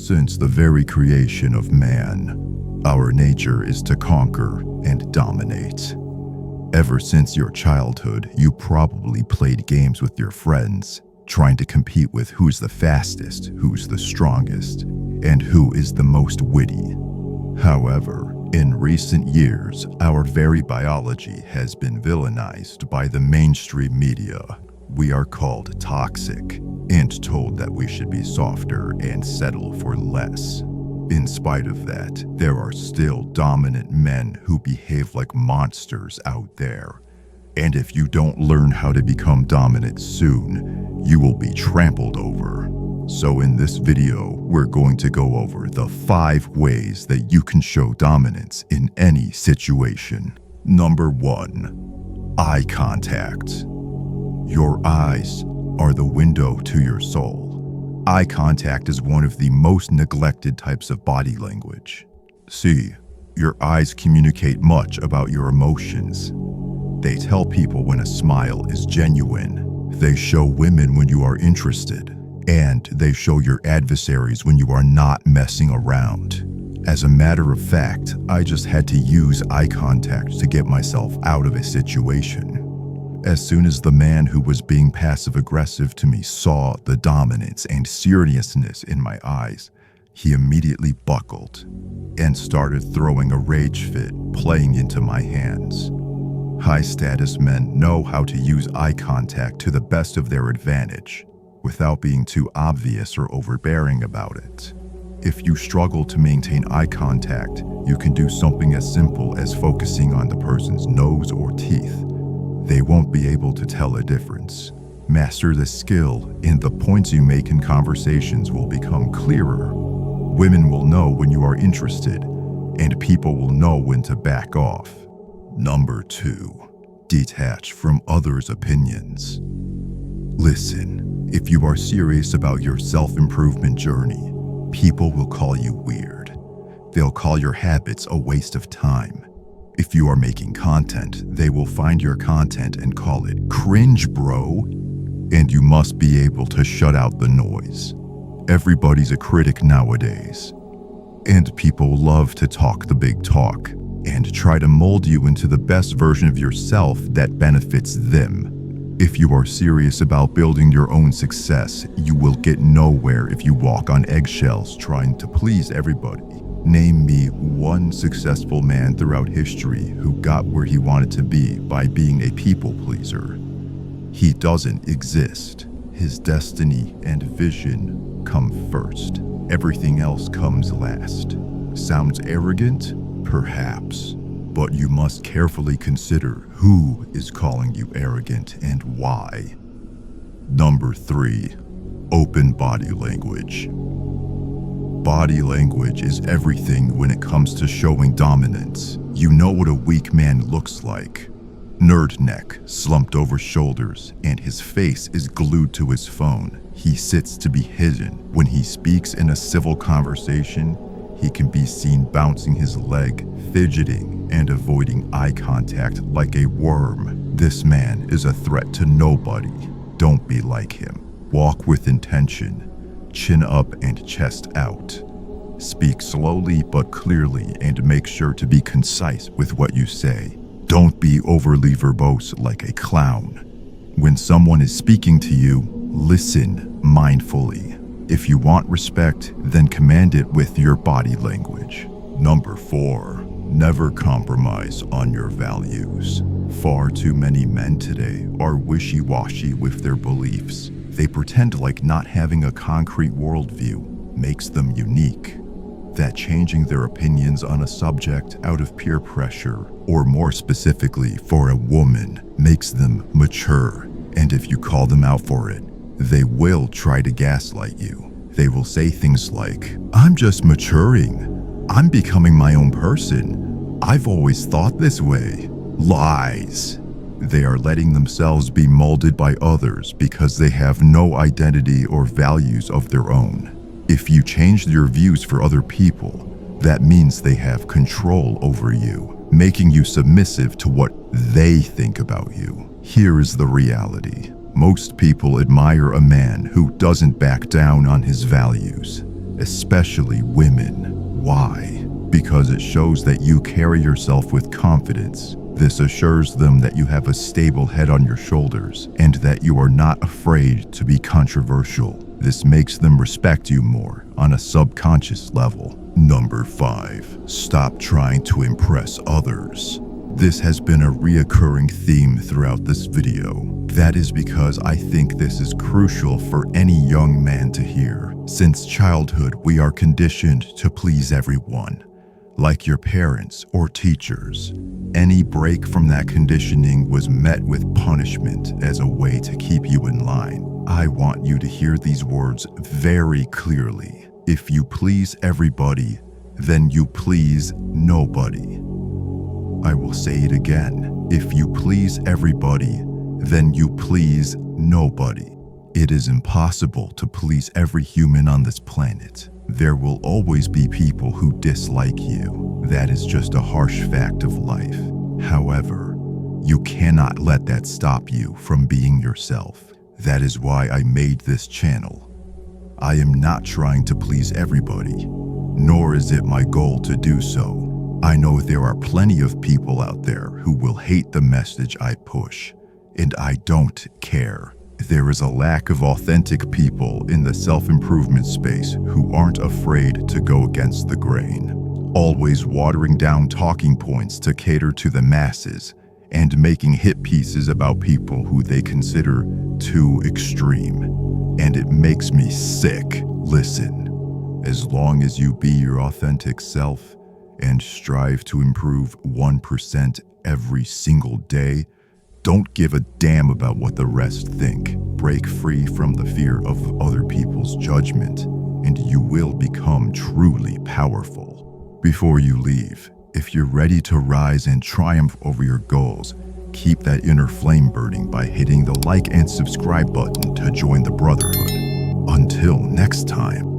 Since the very creation of man, our nature is to conquer and dominate. Ever since your childhood, you probably played games with your friends, trying to compete with who's the fastest, who's the strongest, and who is the most witty. However, in recent years, our very biology has been villainized by the mainstream media. We are called toxic and told that we should be softer and settle for less. In spite of that, there are still dominant men who behave like monsters out there. And if you don't learn how to become dominant soon, you will be trampled over. So in this video, we're going to go over the 5 ways that you can show dominance in any situation. Number 1, eye contact. Your eyes are the window to your soul. Eye contact is one of the most neglected types of body language. See, your eyes communicate much about your emotions. They tell people when a smile is genuine. They show women when you are interested. And they show your adversaries when you are not messing around. As a matter of fact, I just had to use eye contact to get myself out of a situation. As soon as the man who was being passive-aggressive to me saw the dominance and seriousness in my eyes, he immediately buckled and started throwing a rage fit, playing into my hands. High-status men know how to use eye contact to the best of their advantage, without being too obvious or overbearing about it. If you struggle to maintain eye contact, you can do something as simple as focusing on the person's nose or teeth. They won't be able to tell a difference. Master the skill, and the points you make in conversations will become clearer. Women will know when you are interested, and people will know when to back off. Number 2, detach from others' opinions. Listen, if you are serious about your self-improvement journey, people will call you weird. They'll call your habits a waste of time. If you are making content, they will find your content and call it cringe, bro. And you must be able to shut out the noise. Everybody's a critic nowadays. And people love to talk the big talk and try to mold you into the best version of yourself that benefits them. If you are serious about building your own success, you will get nowhere if you walk on eggshells trying to please everybody. Name me one successful man throughout history who got where he wanted to be by being a people pleaser. He doesn't exist. His destiny and vision come first. Everything else comes last. Sounds arrogant? Perhaps. But you must carefully consider who is calling you arrogant and why. Number 3, open body language. Body language is everything when it comes to showing dominance. You know what a weak man looks like. Nerd neck, slumped over shoulders, and his face is glued to his phone. He sits to be hidden. When he speaks in a civil conversation, he can be seen bouncing his leg, fidgeting, and avoiding eye contact like a worm. This man is a threat to nobody. Don't be like him. Walk with intention. Chin up and chest out. Speak slowly but clearly and make sure to be concise with what you say. Don't be overly verbose like a clown. When someone is speaking to you, listen mindfully. If you want respect, then command it with your body language. Number 4, never compromise on your values. Far too many men today are wishy-washy with their beliefs. They pretend like not having a concrete worldview makes them unique. That changing their opinions on a subject out of peer pressure, or more specifically for a woman, makes them mature. And if you call them out for it, they will try to gaslight you. They will say things like, "I'm just maturing. I'm becoming my own person. I've always thought this way." Lies. They are letting themselves be molded by others because they have no identity or values of their own. If you change your views for other people, that means they have control over you, making you submissive to what they think about you. Here is the reality. Most people admire a man who doesn't back down on his values. especially women. Why? Because it shows that you carry yourself with confidence. This assures them that you have a stable head on your shoulders and that you are not afraid to be controversial. This makes them respect you more on a subconscious level. Number 5, stop trying to impress others. This has been a reoccurring theme throughout this video. That is because I think this is crucial for any young man to hear. Since childhood, we are conditioned to please everyone, like your parents or teachers. Any break from that conditioning was met with punishment as a way to keep you in line. I want you to hear these words very clearly. If you please everybody, then you please nobody. I will say it again. If you please everybody, then you please nobody. It is impossible to please every human on this planet. There will always be people who dislike you. That is just a harsh fact of life. However, you cannot let that stop you from being yourself. That is why I made this channel. I am not trying to please everybody, nor is it my goal to do so. I know there are plenty of people out there who will hate the message I push, and I don't care. There is a lack of authentic people in the self-improvement space who aren't afraid to go against the grain, always watering down talking points to cater to the masses and making hit pieces about people who they consider too extreme. And it makes me sick. Listen, as long as you be your authentic self and strive to improve 1% every single day, don't give a damn about what the rest think. Break free from the fear of other people's judgment, and you will become truly powerful. Before you leave, if you're ready to rise and triumph over your goals, keep that inner flame burning by hitting the like and subscribe button to join the brotherhood. Until next time.